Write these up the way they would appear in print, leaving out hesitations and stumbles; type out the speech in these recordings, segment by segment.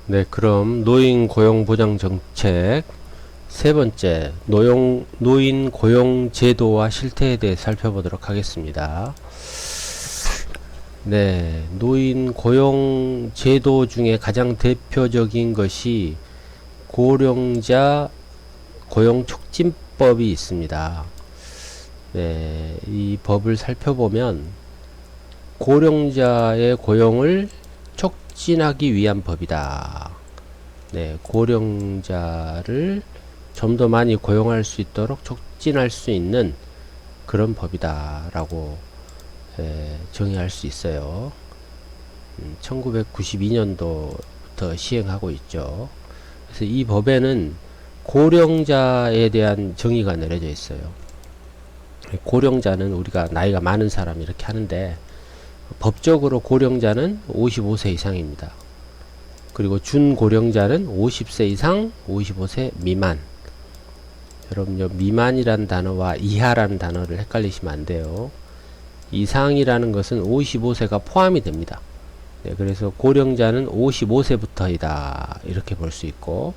네, 그럼 노인 고용 보장 정책 세 번째, 노인 고용 제도와 실태에 대해 살펴보도록 하겠습니다. 네, 노인 고용 제도 중에 가장 대표적인 것이 고령자 고용 촉진법이 있습니다. 네, 이 법을 살펴보면 고령자의 고용을 촉진하기 위한 법이다. 네, 고령자를 좀 더 많이 고용할 수 있도록 촉진할 수 있는 그런 법이다 라고 정의할 수 있어요. 1992년도부터 시행하고 있죠. 그래서 이 법에는 고령자에 대한 정의가 내려져 있어요. 고령자는 우리가 나이가 많은 사람 이렇게 하는데, 법적으로 고령자는 55세 이상입니다. 그리고 준고령자는 50세 이상, 55세 미만. 여러분, 미만이란 단어와 이하라는 단어를 헷갈리시면 안 돼요. 이상이라는 것은 55세가 포함이 됩니다. 네, 그래서 고령자는 55세부터이다 이렇게 볼 수 있고,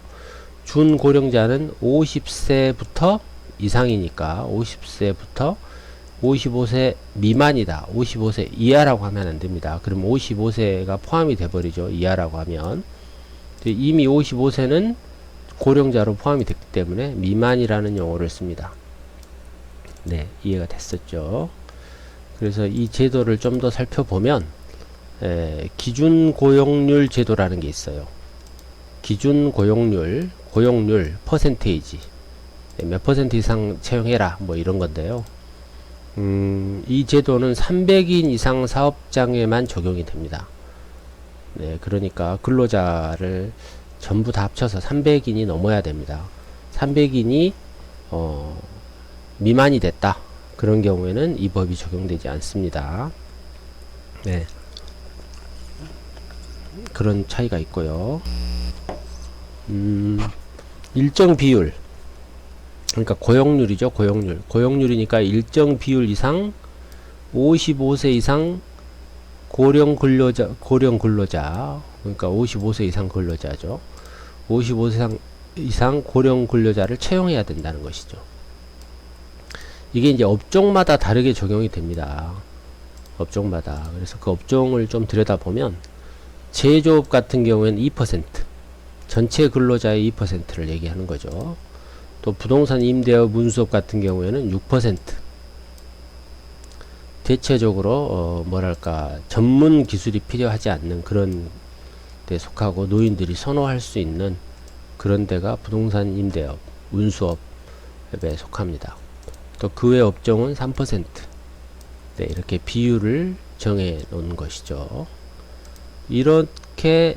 준고령자는 50세부터 이상이니까 50세부터 55세 미만이다, 55세 이하라고 하면 안 됩니다. 그럼 55세가 포함이 돼 버리죠. 이하라고 하면. 이미 55세는 고령자로 포함이 됐기 때문에 미만이라는 용어를 씁니다. 네, 이해가 됐었죠. 그래서 이 제도를 좀 더 살펴보면 기준 고용률 제도라는 게 있어요. 기준 고용률 퍼센테이지, 몇 퍼센트 이상 채용해라 뭐 이런 건데요. 이 제도는 300인 이상 사업장에만 적용이 됩니다. 네, 그러니까 근로자를 전부 다 합쳐서 300인이 넘어야 됩니다. 300인이 미만이 됐다. 그런 경우에는 이 법이 적용되지 않습니다. 네, 그런 차이가 있고요. 일정 비율, 그러니까 고용률이죠. 고용률이니까 일정 비율 이상 55세 이상 고령 근로자, 그러니까 55세 이상 근로자죠. 55세 이상 고령 근로자를 채용해야 된다는 것이죠. 이게 이제 업종마다 다르게 적용이 됩니다. 업종마다. 그래서 그 업종을 좀 들여다보면, 제조업 같은 경우에는 2%, 전체 근로자의 2%를 얘기하는 거죠. 또 부동산 임대업 운수업 같은 경우에는 6%. 대체적으로 뭐랄까 전문 기술이 필요하지 않는 그런 데 속하고, 노인들이 선호할 수 있는 그런 데가 부동산 임대업, 운수업에 속합니다. 또 그 외 업종은 3%. 네, 이렇게 비율을 정해 놓은 것이죠. 이렇게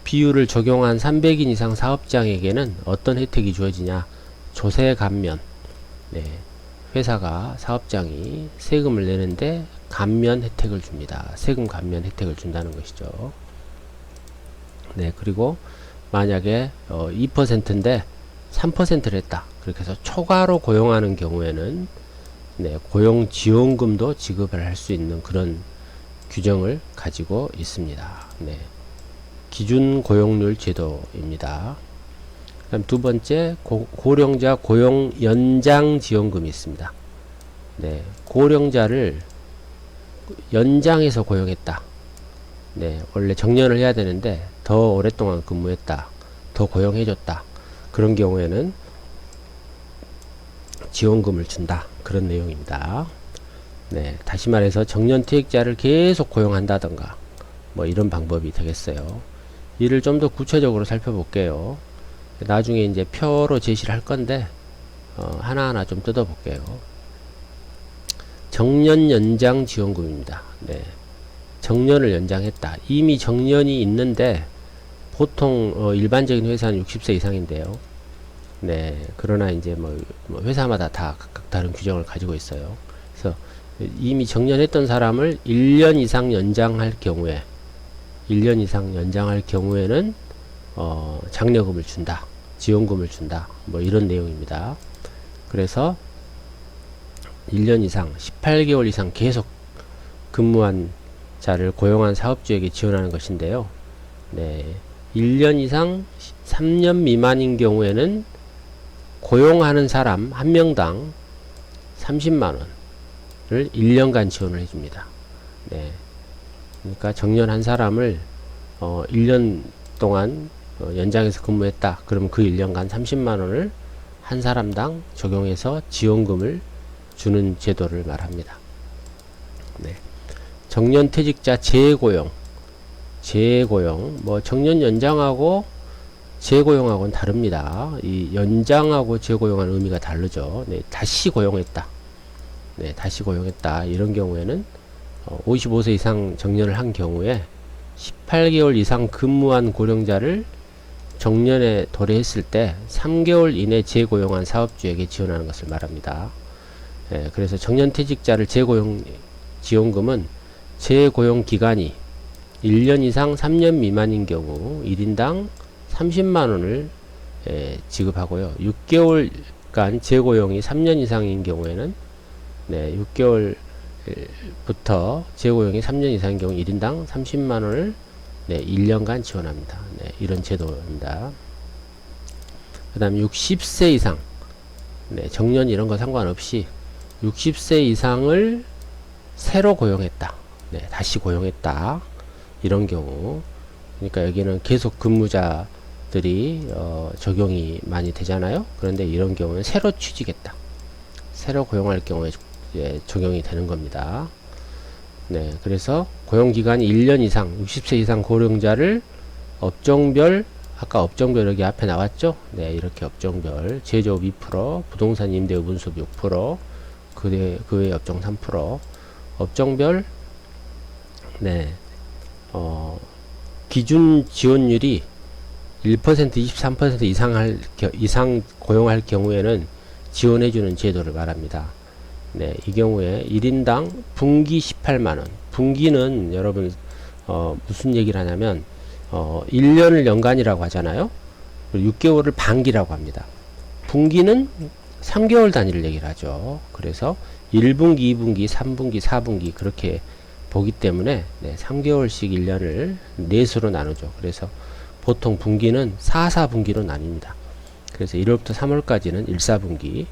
비율을 적용한 300인 이상 사업장에게는 어떤 혜택이 주어지냐? 조세 감면. 네, 회사가, 사업장이 세금을 내는데 감면 혜택을 줍니다. 세금 감면 혜택을 준다는 것이죠. 네, 그리고 만약에 2%인데 3%를 했다. 그렇게 해서 초과로 고용하는 경우에는 네, 고용지원금도 지급을 할 수 있는 그런 규정을 가지고 있습니다. 네, 기준 고용률 제도입니다. 그다음 두 번째, 고령자 고용 연장 지원금이 있습니다. 네, 고령자를 연장해서 고용했다. 네, 원래 정년을 해야 되는데 더 오랫동안 근무했다, 더 고용해줬다. 그런 경우에는 지원금을 준다. 그런 내용입니다. 네, 다시 말해서 정년퇴직자를 계속 고용한다던가 뭐 이런 방법이 되겠어요. 이를 좀 더 구체적으로 살펴볼게요. 나중에 이제 표로 제시를 할 건데 하나하나 좀 뜯어볼게요. 정년 연장 지원금입니다. 네, 정년을 연장했다. 이미 정년이 있는데 보통 일반적인 회사는 60세 이상인데요. 네, 그러나 이제 뭐 회사마다 다 각각 다른 규정을 가지고 있어요. 그래서 이미 정년했던 사람을 1년 이상 연장할 경우에, 1년 이상 연장할 경우에는 장려금을 준다, 지원금을 준다, 뭐 이런 내용입니다. 그래서 1년 이상, 18개월 이상 계속 근무한 자를 고용한 사업주에게 지원하는 것인데요. 네, 1년 이상 3년 미만인 경우에는 고용하는 사람 한 명당 30만원을 1년간 지원을 해줍니다. 네. 그러니까 정년 한 사람을 1년 동안 연장해서 근무했다. 그러면 그 1년간 30만원을 한 사람당 적용해서 지원금을 주는 제도를 말합니다. 네. 정년퇴직자 재고용, 뭐 정년 연장하고 재고용하고는 다릅니다. 이 연장하고 재고용하는 의미가 다르죠. 네, 다시 고용했다. 네, 다시 고용했다. 이런 경우에는 55세 이상 정년을 한 경우에 18개월 이상 근무한 고령자를 정년에 도래했을 때 3개월 이내 재고용한 사업주에게 지원하는 것을 말합니다. 예, 그래서 정년퇴직자를 재고용 지원금은 재고용 기간이 1년 이상 3년 미만인 경우 1인당 30만원을 지급하고요. 6개월간 재고용이 3년 이상인 경우에는 네, 6개월부터 재고용이 3년 이상인 경우 1인당 30만원을 네, 1년간 지원합니다. 네, 이런 제도입니다. 그 다음에 60세 이상 네, 정년 이런 거 상관없이 60세 이상을 새로 고용했다. 네, 다시 고용했다. 이런 경우 그러니까 여기는 계속 근무자들이 적용이 많이 되잖아요. 그런데 이런 경우는 새로 취직했다. 새로 고용할 경우에 적용이 되는 겁니다. 네, 그래서 고용기간이 1년 이상 60세 이상 고령자를 업종별 아까 업종별 여기 앞에 나왔죠. 네, 이렇게 업종별 제조업 2%, 부동산 임대 의분수업 6%, 그 외 업종 3%, 업종별 네, 기준 지원율이 1%, 23% 이상 고용할 경우에는 지원해주는 제도를 말합니다. 네, 이 경우에 1인당 분기 18만원. 분기는 여러분, 무슨 얘기를 하냐면, 1년을 연간이라고 하잖아요. 6개월을 반기라고 합니다. 분기는 3개월 단위를 얘기를 하죠. 그래서 1분기, 2분기, 3분기, 4분기 그렇게 보기 때문에 네, 3개월씩 1년을 넷으로 나누죠. 그래서 보통 분기는 4, 4분기로 나뉩니다. 그래서 1월부터 3월까지는 1, 4분기,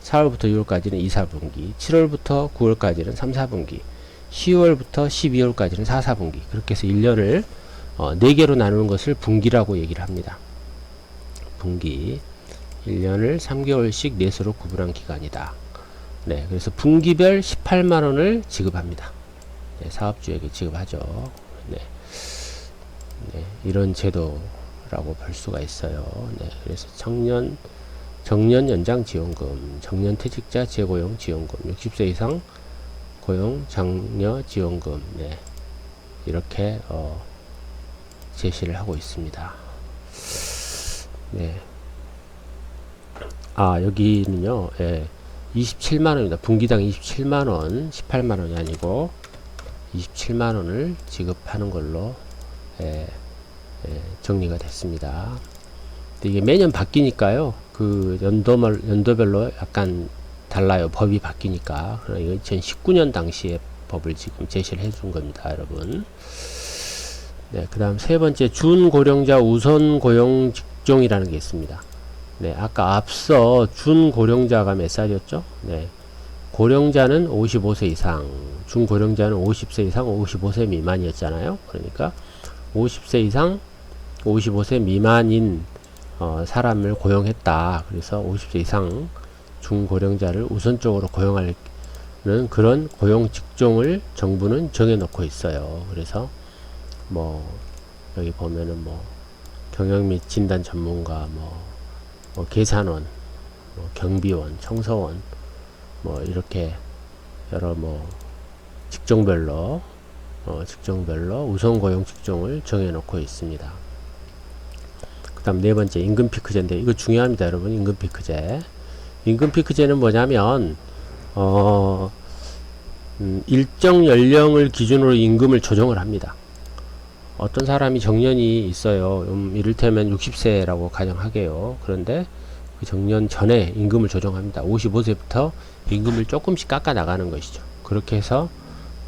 4월부터 6월까지는 2, 4분기, 7월부터 9월까지는 3, 4분기, 10월부터 12월까지는 4, 4분기. 그렇게 해서 1년을 4개로 나누는 것을 분기라고 얘기를 합니다. 분기. 1년을 3개월씩 넷으로 구분한 기간이다. 네, 그래서 분기별 18만원을 지급합니다. 네, 사업주에게 지급하죠. 네. 네, 이런 제도라고 볼 수가 있어요. 네, 그래서 정년 연장 지원금, 정년퇴직자 재고용 지원금, 60세 이상 고용 장려 지원금, 네, 이렇게 제시를 하고 있습니다. 네. 아, 여기는요, 예, 27만원입니다. 분기당 27만원, 18만원이 아니고 27만원을 지급하는 걸로 정리가 됐습니다. 근데 이게 매년 바뀌니까요. 그 연도별로 약간 달라요. 법이 바뀌니까. 2019년 당시의 법을 지금 제시를 해준 겁니다, 여러분. 네, 그 다음 세 번째, 준고령자 우선 고용 직종이라는 게 있습니다. 네, 아까 앞서 준고령자가 몇 살이었죠? 네, 고령자는 55세 이상, 중고령자는 50세 이상, 55세 미만이었잖아요. 그러니까 50세 이상, 55세 미만인 사람을 고용했다. 그래서 50세 이상 중고령자를 우선적으로 고용하는 그런 고용 직종을 정부는 정해놓고 있어요. 그래서 뭐 여기 보면은 뭐 경영 및 진단 전문가, 뭐 계산원, 경비원, 청소원, 뭐 이렇게 여러 뭐 직종별로 우선 고용 직종을 정해놓고 있습니다. 그 다음 네 번째, 임금 피크제인데 이거 중요합니다, 여러분. 임금 피크제. 임금 피크제는 뭐냐면 일정 연령을 기준으로 임금을 조정을 합니다. 어떤 사람이 정년이 있어요. 이를테면 60세라고 가정하게요. 그런데 그 정년 전에 임금을 조정합니다. 55세부터 임금을 조금씩 깎아 나가는 것이죠. 그렇게 해서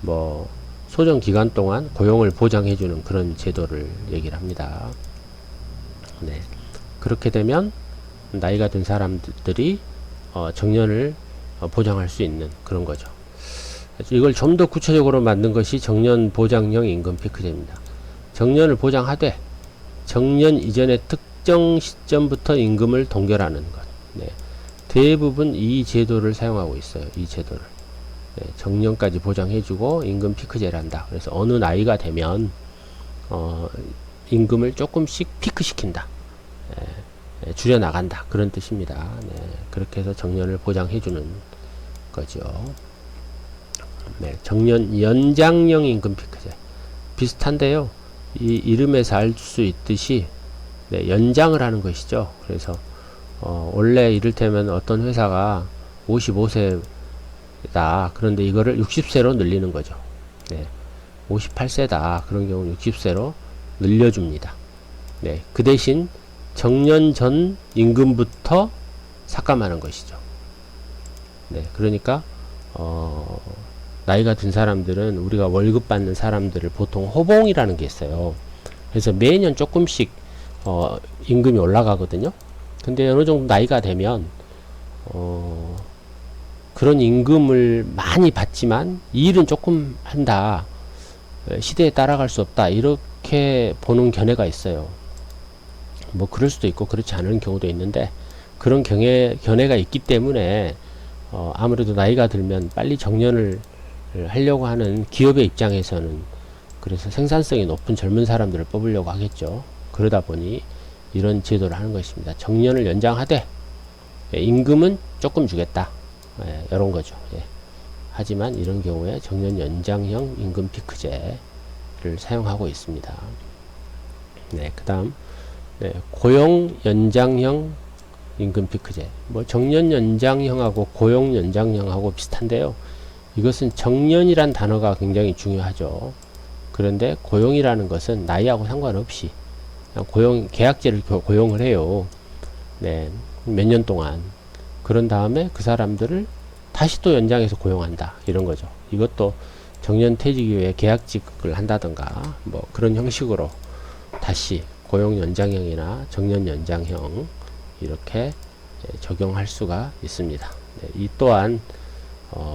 뭐 소정 기간 동안 고용을 보장해주는 그런 제도를 얘기를 합니다. 네. 그렇게 되면 나이가 든 사람들이 정년을 보장할 수 있는 그런 거죠. 이걸 좀 더 구체적으로 만든 것이 정년 보장형 임금 피크제입니다. 정년을 보장하되 정년 이전의 특정 시점부터 임금을 동결하는 것. 네. 대부분 이 제도를 사용하고 있어요. 이 제도를. 네. 정년까지 보장해주고 임금 피크제를 한다. 그래서 어느 나이가 되면 임금을 조금씩 피크시킨다. 네. 줄여나간다. 그런 뜻입니다. 네. 그렇게 해서 정년을 보장해주는 거죠. 네. 정년 연장형 임금 피크제. 비슷한데요. 이 이름에서 알 수 있듯이 네, 연장을 하는 것이죠. 그래서 원래 이를테면 어떤 회사가 55세다. 그런데 이거를 60세로 늘리는 거죠. 네, 58세다. 그런 경우는 60세로 늘려줍니다. 네, 그 대신 정년 전 임금부터 삭감하는 것이죠. 네, 그러니까 나이가 든 사람들은 우리가 월급 받는 사람들을 보통 호봉이라는 게 있어요. 그래서 매년 조금씩 임금이 올라가거든요. 근데 어느 정도 나이가 되면 그런 임금을 많이 받지만 일은 조금 한다. 시대에 따라갈 수 없다. 이렇게 보는 견해가 있어요. 뭐 그럴 수도 있고 그렇지 않은 경우도 있는데 그런 견해가 있기 때문에 아무래도 나이가 들면 빨리 정년을 하려고 하는 기업의 입장에서는 그래서 생산성이 높은 젊은 사람들을 뽑으려고 하겠죠. 그러다 보니 이런 제도를 하는 것입니다. 정년을 연장하되 임금은 조금 주겠다. 이런 거죠. 예. 하지만 이런 경우에 정년 연장형 임금 피크제를 사용하고 있습니다. 네, 그 다음 네, 고용 연장형 임금 피크제. 뭐 정년 연장형하고 고용 연장형하고 비슷한데요. 이것은 정년이란 단어가 굉장히 중요하죠. 그런데 고용이라는 것은 나이하고 상관없이 그냥 계약제를 고용을 해요. 네, 몇 년 동안. 그런 다음에 그 사람들을 다시 또 연장해서 고용한다. 이런 거죠. 이것도 정년 퇴직 이후에 계약직을 한다던가 뭐 그런 형식으로 다시 고용 연장형이나 정년 연장형 이렇게 적용할 수가 있습니다. 네, 이 또한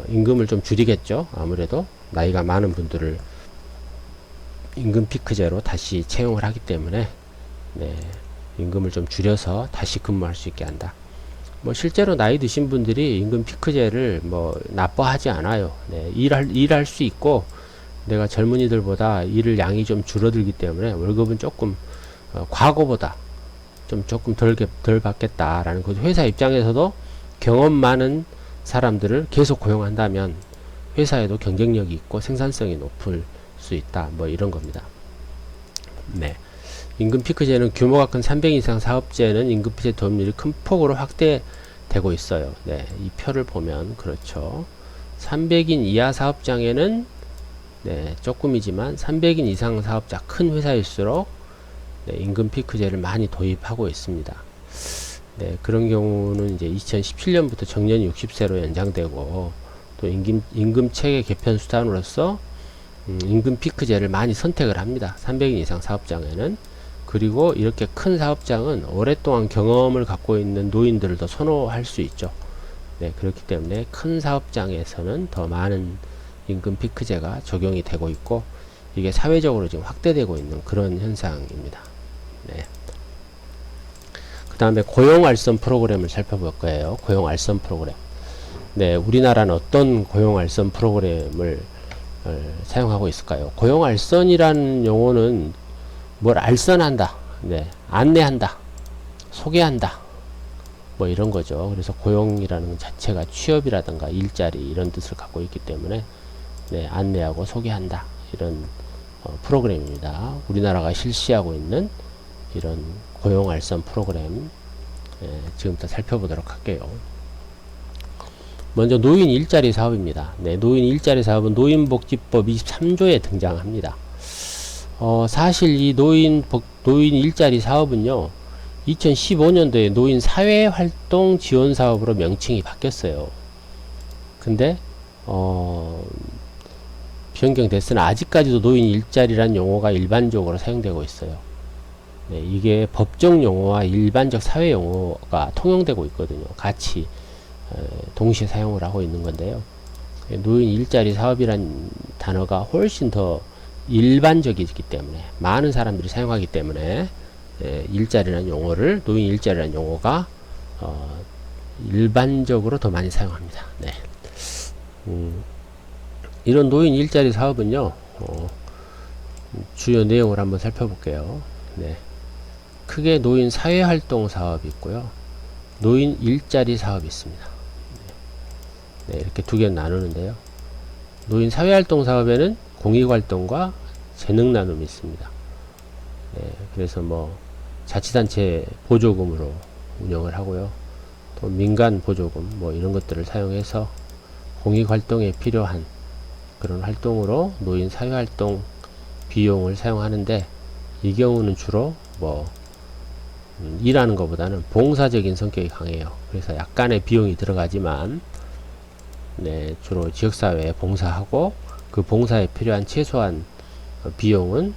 임금을 좀 줄이겠죠. 아무래도 나이가 많은 분들을 임금 피크제로 다시 채용을 하기 때문에 네, 임금을 좀 줄여서 다시 근무할 수 있게 한다. 뭐 실제로 나이 드신 분들이 임금 피크제를 뭐 나빠하지 않아요. 네, 일할 수 있고 내가 젊은이들보다 일을 양이 좀 줄어들기 때문에 월급은 조금 과거보다 조금 덜 받겠다라는 거죠. 회사 입장에서도 경험 많은 사람들을 계속 고용한다면 회사에도 경쟁력이 있고 생산성이 높을 수 있다. 뭐 이런 겁니다. 네. 임금 피크제는 규모가 큰 300인 이상 사업체는 임금 피크제 도입률이 큰 폭으로 확대되고 있어요. 네. 이 표를 보면 그렇죠. 300인 이하 사업장에는 네, 조금이지만 300인 이상 사업자 큰 회사일수록 네, 임금 피크제를 많이 도입하고 있습니다. 네, 그런 경우는 이제 2017년부터 정년이 60세로 연장되고 또 임금 체계 개편 수단으로서 임금 피크제를 많이 선택을 합니다. 300인 이상 사업장에는. 그리고 이렇게 큰 사업장은 오랫동안 경험을 갖고 있는 노인들을 더 선호할 수 있죠. 네, 그렇기 때문에 큰 사업장에서는 더 많은 임금 피크제가 적용이 되고 있고 이게 사회적으로 지금 확대되고 있는 그런 현상입니다. 네. 그 다음에 고용 알선 프로그램을 살펴볼 거예요. 고용 알선 프로그램. 네, 우리나라는 어떤 고용 알선 프로그램을 사용하고 있을까요? 고용 알선이라는 용어는 뭘 알선한다, 네, 안내한다, 소개한다, 뭐 이런 거죠. 그래서 고용이라는 것 자체가 취업이라든가 일자리 이런 뜻을 갖고 있기 때문에 네, 안내하고 소개한다 이런 프로그램입니다. 우리나라가 실시하고 있는 이런 고용 알선 프로그램 지금부터 살펴보도록 할게요. 먼저 노인 일자리 사업입니다. 네, 노인 일자리 사업은 노인복지법 23조에 등장합니다. 사실 이 노인 일자리 사업은요, 2015년도에 노인 사회활동 지원 사업으로 명칭이 바뀌었어요. 근데, 변경됐으나 아직까지도 노인 일자리란 용어가 일반적으로 사용되고 있어요. 네, 이게 법정 용어와 일반적 사회 용어가 통용되고 있거든요. 같이 동시에 사용을 하고 있는 건데요. 노인 일자리 사업이란 단어가 훨씬 더 일반적이기 때문에 많은 사람들이 사용하기 때문에 일자리란 용어를 노인 일자리란 용어가 일반적으로 더 많이 사용합니다. 네. 이런 노인 일자리 사업은요, 주요 내용을 한번 살펴볼게요. 네. 크게 노인 사회활동 사업이 있고요. 노인 일자리 사업이 있습니다. 네, 이렇게 두 개 나누는데요. 노인 사회활동 사업에는 공익활동과 재능 나눔이 있습니다. 네, 그래서 뭐 자치단체 보조금으로 운영을 하고요. 또 민간 보조금 뭐 이런 것들을 사용해서 공익활동에 필요한 그런 활동으로 노인 사회활동 비용을 사용하는데, 이 경우는 주로 뭐 일하는 것보다는 봉사적인 성격이 강해요. 그래서 약간의 비용이 들어가지만 네, 주로 지역사회에 봉사하고 그 봉사에 필요한 최소한 비용은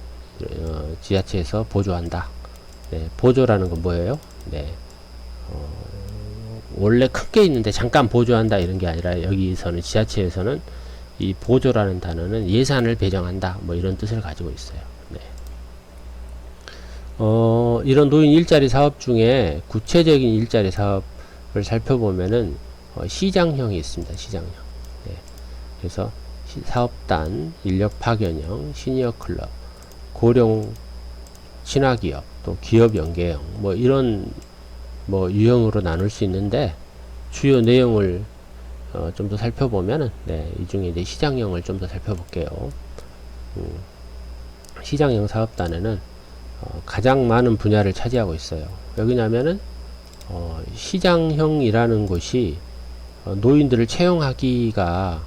지자체에서 보조한다. 네, 보조라는 건 뭐예요? 네, 원래 큰 게 있는데 잠깐 보조한다 이런 게 아니라, 여기서는 지자체에서는 이 보조라는 단어는 예산을 배정한다 뭐 이런 뜻을 가지고 있어요. 네. 이런 노인 일자리 사업 중에 구체적인 일자리 사업을 살펴보면은 시장형이 있습니다. 시장형. 네. 그래서 사업단, 인력 파견형, 시니어 클럽, 고령 친화기업, 또 기업 연계형 뭐 이런 뭐 유형으로 나눌 수 있는데, 주요 내용을 좀 더 살펴보면은 네, 이 중에 이제 시장형을 좀 더 살펴볼게요. 시장형 사업단에는 가장 많은 분야를 차지하고 있어요. 왜냐면은 시장형이라는 곳이 노인들을 채용하기가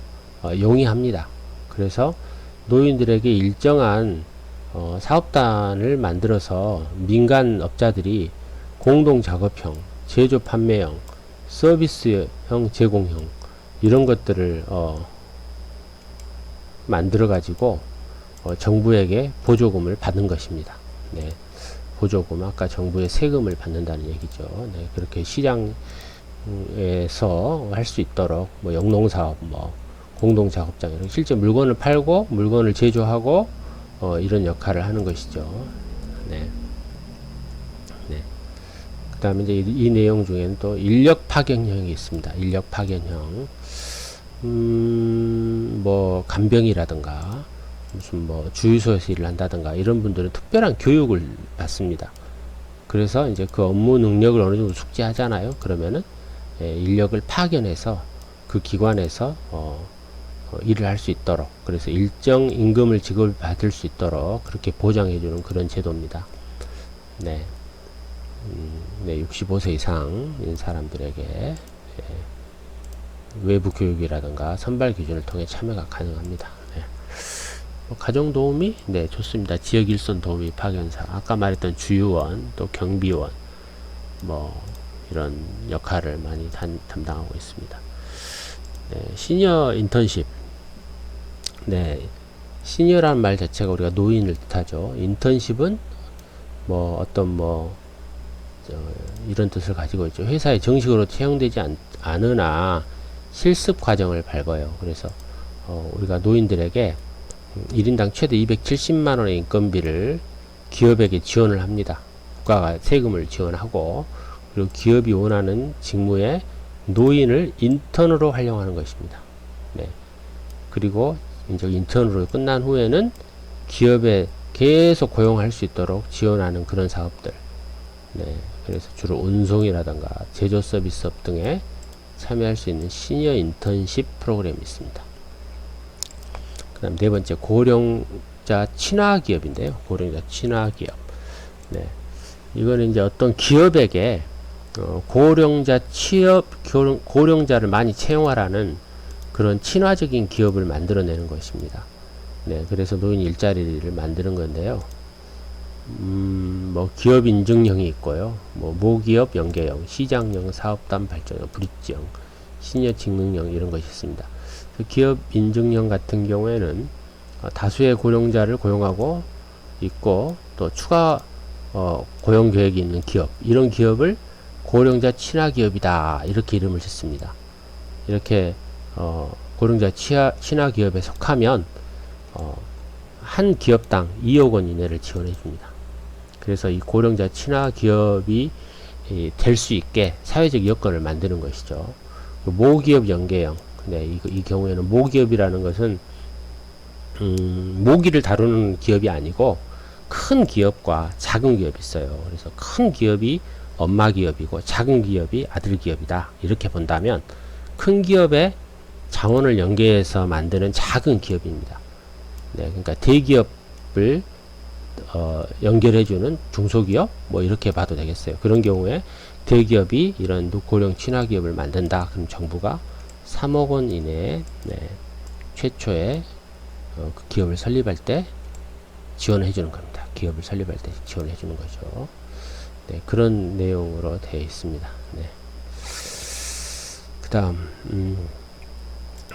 용이합니다. 그래서 노인들에게 일정한 사업단을 만들어서 민간 업자들이 공동 작업형, 제조 판매형, 서비스형 제공형 이런 것들을 만들어 가지고 정부에게 보조금을 받는 것입니다. 네, 보조금, 아까 정부의 세금을 받는다는 얘기죠. 네, 그렇게 시장에서 할 수 있도록 뭐 영농사업, 뭐 공동 작업장 이런 실제 물건을 팔고 물건을 제조하고 이런 역할을 하는 것이죠. 네. 네. 그 다음에 이제 이 내용 중에는 또 인력 파견형이 있습니다. 인력 파견형. 뭐 간병이라든가 무슨 뭐 주유소에서 일을 한다든가 이런 분들은 특별한 교육을 받습니다. 그래서 이제 그 업무 능력을 어느 정도 숙지하잖아요. 그러면은 인력을 파견해서 그 기관에서 일을 할 수 있도록, 그래서 일정 임금을 지급받을 수 있도록 그렇게 보장해주는 그런 제도입니다. 네. 네, 65세 이상인 사람들에게 외부 교육이라든가 선발 기준을 통해 참여가 가능합니다. 네. 가정도우미? 네, 좋습니다. 지역 일선 도우미 파견사, 아까 말했던 주유원, 또 경비원, 뭐 이런 역할을 많이 담당하고 있습니다. 네, 시니어 인턴십. 네, 시니어라는 말 자체가 우리가 노인을 뜻하죠. 인턴십은 뭐 어떤 뭐 이런 뜻을 가지고 있죠. 회사에 정식으로 채용되지 않으나 실습 과정을 밟아요. 그래서 우리가 노인들에게 1인당 최대 270만원의 인건비를 기업에게 지원을 합니다. 국가가 세금을 지원하고, 그리고 기업이 원하는 직무에 노인을 인턴으로 활용하는 것입니다. 네. 그리고 이제 인턴으로 끝난 후에는 기업에 계속 고용할 수 있도록 지원하는 그런 사업들. 네. 그래서 주로 운송이라든가 제조 서비스업 등에 참여할 수 있는 시니어 인턴십 프로그램이 있습니다. 그 다음 네 번째, 고령자 친화기업인데요. 고령자 친화기업. 네. 이거는 이제 어떤 기업에게 고령자를 많이 채용하라는 그런 친화적인 기업을 만들어내는 것입니다. 네. 그래서 노인 일자리를 만드는 건데요. 뭐 기업 인증형이 있고요. 뭐 모기업 연계형, 시장형, 사업단 발전형, 브릿지형, 시니어 직능형 이런 것이 있습니다. 기업 인증형 같은 경우에는 다수의 고령자를 고용하고 있고 또 추가 고용 계획이 있는 기업, 이런 기업을 고령자 친화 기업이다 이렇게 이름을 짓습니다. 이렇게 고령자 친화 기업에 속하면 한 기업당 2억 원 이내를 지원해 줍니다. 그래서 이 고령자 친화 기업이 될 수 있게 사회적 여건을 만드는 것이죠. 모기업 연계형. 네, 이 경우에는 모기업이라는 것은 모기를 다루는 기업이 아니고 큰 기업과 작은 기업이 있어요. 그래서 큰 기업이 엄마 기업이고 작은 기업이 아들 기업이다. 이렇게 본다면 큰 기업의 자원을 연계해서 만드는 작은 기업입니다. 네, 그러니까 대기업을 연결해주는 중소기업 뭐 이렇게 봐도 되겠어요. 그런 경우에 대기업이 이런 고령 친화 기업을 만든다. 그럼 정부가 3억 원 이내에 최초에 그 기업을 설립할 때 지원해 주는 겁니다. 기업을 설립할 때 지원해 주는 거죠. 네, 그런 내용으로 되어 있습니다. 네. 그 다음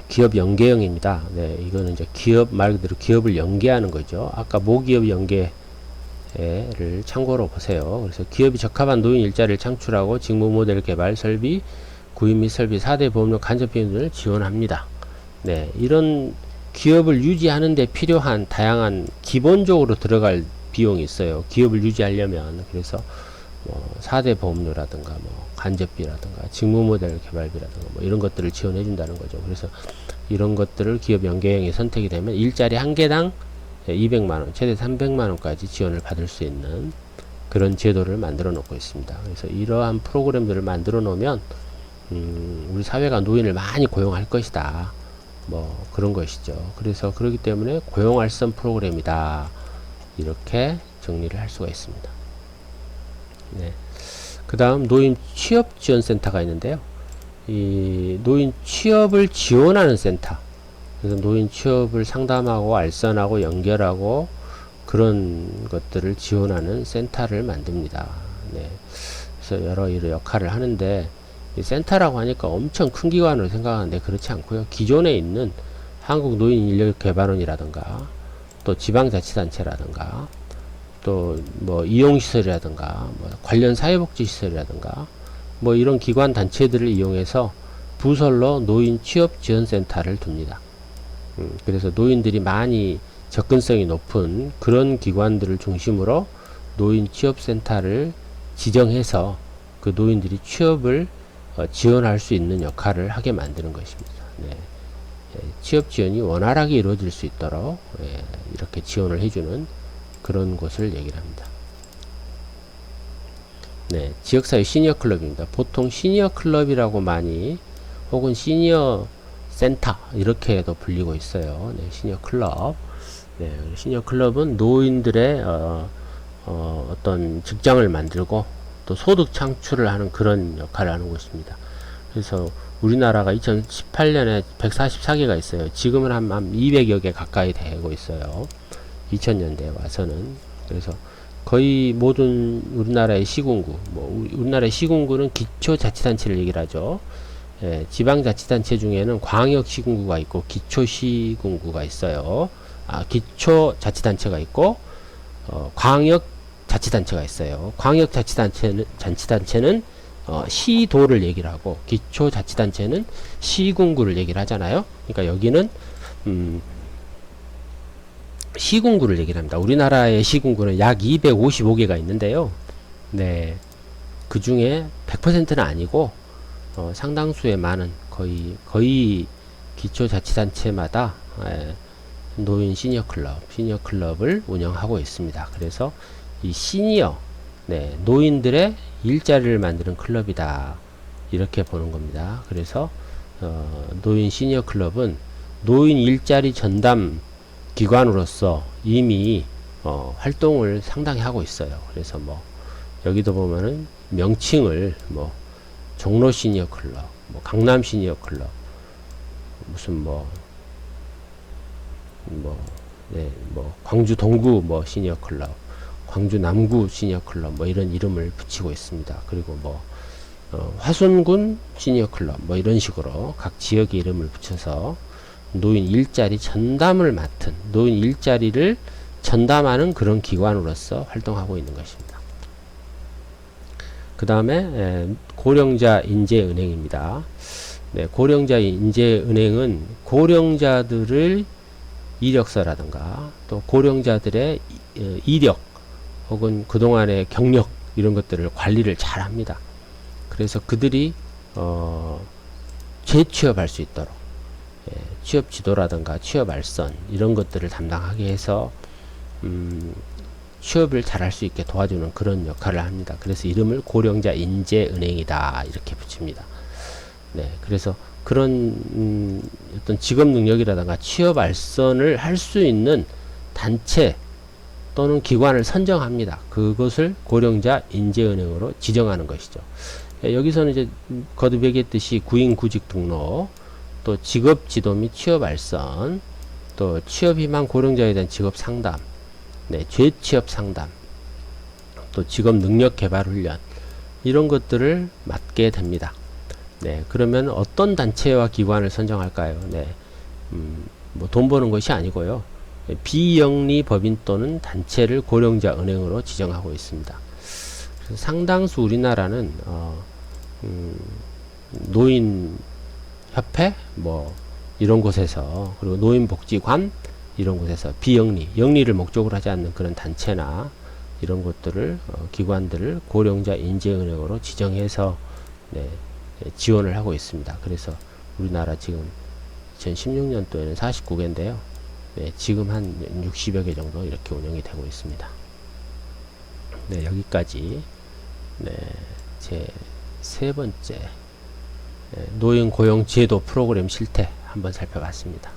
기업 연계형입니다. 네, 이거는 이제 기업 말 그대로 기업을 연계하는 거죠. 아까 모기업 연계를 참고로 보세요. 그래서 기업이 적합한 노인 일자리를 창출하고 직무 모델 개발, 설비, 구입 및 설비 4대 보험료 간접 비용을 지원합니다. 네, 이런 기업을 유지하는 데 필요한 다양한 기본적으로 들어갈 비용이 있어요. 기업을 유지하려면. 그래서 뭐 4대 보험료라든가 뭐 간접비라든가 직무 모델 개발비라든가 뭐 이런 것들을 지원해 준다는 거죠. 그래서 이런 것들을 기업 연계형이 선택이 되면 일자리 한 개당 200만원, 최대 300만원까지 지원을 받을 수 있는 그런 제도를 만들어 놓고 있습니다. 그래서 이러한 프로그램들을 만들어 놓으면 우리 사회가 노인을 많이 고용할 것이다. 뭐 그런 것이죠. 그래서 그렇기 때문에 고용활성 프로그램이다. 이렇게 정리를 할 수가 있습니다. 네. 그 다음 노인 취업지원센터가 있는데요. 이 노인 취업을 지원하는 센터. 그래서 노인 취업을 상담하고 알선하고 연결하고 그런 것들을 지원하는 센터를 만듭니다. 네. 그래서 여러 역할을 하는데 이 센터라고 하니까 엄청 큰 기관으로 생각하는데 그렇지 않고요. 기존에 있는 한국노인인력개발원이라든가 또 지방자치단체라든가 또 뭐 이용시설이라든가 뭐 관련 사회복지시설이라든가 뭐 이런 기관 단체들을 이용해서 부설로 노인 취업지원센터를 둡니다. 그래서 노인들이 많이 접근성이 높은 그런 기관들을 중심으로 노인 취업센터를 지정해서 그 노인들이 취업을 지원할 수 있는 역할을 하게 만드는 것입니다. 네. 취업 지원이 원활하게 이루어질 수 있도록 이렇게 지원을 해주는 그런 곳을 얘기를 합니다. 네, 지역사회 시니어 클럽입니다. 보통 시니어 클럽이라고 많이 혹은 시니어 센터 이렇게도 불리고 있어요. 네, 시니어 클럽. 네, 시니어 클럽은 노인들의 어떤 직장을 만들고 또 소득 창출을 하는 그런 역할을 하는 곳입니다. 그래서 우리나라가 2018년에 144개가 있어요. 지금은 한 200여 개 가까이 되고 있어요. 2000년대에 와서는. 그래서 거의 모든 우리나라의 시군구, 뭐 우리나라의 시군구는 기초자치단체를 얘기를 하죠. 예, 지방자치단체 중에는 광역시군구가 있고 기초시군구가 있어요. 기초자치단체가 있고 광역자치단체가 있어요. 광역자치단체는 시도를 얘기를 하고 기초자치단체는 시군구를 얘기를 하잖아요. 그러니까 여기는 시군구를 얘기를 합니다. 우리나라의 시군구는 약 255개가 있는데요. 네, 그 중에 100%는 아니고 상당수의 많은 거의 기초자치단체마다 노인 시니어 클럽을 운영하고 있습니다. 그래서 이 시니어 노인들의 일자리를 만드는 클럽이다. 이렇게 보는 겁니다. 그래서 노인 시니어 클럽은 노인 일자리 전담 기관으로서 이미 활동을 상당히 하고 있어요. 그래서 뭐 여기도 보면은 명칭을 뭐 종로 시니어 클럽, 뭐 강남 시니어 클럽, 무슨 광주 동구 뭐 시니어 클럽, 광주 남구 시니어 클럽 뭐 이런 이름을 붙이고 있습니다. 그리고 뭐 화순군 시니어 클럽 뭐 이런 식으로 각 지역의 이름을 붙여서 노인 일자리 전담을 맡은, 노인 일자리를 전담하는 그런 기관으로서 활동하고 있는 것입니다. 그 다음에 고령자 인재은행입니다. 네, 고령자 인재은행은 고령자들의 이력서라든가 또 고령자들의 이력 혹은 그동안의 경력 이런 것들을 관리를 잘 합니다. 그래서 그들이 재취업할 수 있도록 취업 지도라든가 취업 알선 이런 것들을 담당하게 해서 취업을 잘할 수 있게 도와주는 그런 역할을 합니다. 그래서 이름을 고령자 인재은행이다 이렇게 붙입니다. 네, 그래서 그런 어떤 직업 능력이라든가 취업 알선을 할 수 있는 단체 또는 기관을 선정합니다. 그것을 고령자 인재은행으로 지정하는 것이죠. 여기서는 이제 거듭 얘기했듯이 구인 구직 등록, 또 직업 지도 및 취업 알선, 또 취업 희망 고령자에 대한 직업 상담, 네, 재취업 상담, 또 직업 능력 개발 훈련 이런 것들을 맡게 됩니다. 네, 그러면 어떤 단체와 기관을 선정할까요? 네, 뭐 돈 버는 것이 아니고요. 비영리 법인 또는 단체를 고령자 은행으로 지정하고 있습니다. 그래서 상당수 우리나라는 노인협회 뭐 이런 곳에서, 그리고 노인복지관 이런 곳에서 비영리, 영리를 목적으로 하지 않는 그런 단체나 이런 것들을 기관들을 고령자 인재은행으로 지정해서 네, 지원을 하고 있습니다. 그래서 우리나라 지금 2016년도에는 49개인데요. 네, 지금 한 60여 개 정도 이렇게 운영이 되고 있습니다. 네, 여기까지 네, 제 세 번째 노인 고용 제도 프로그램 실태 한번 살펴봤습니다.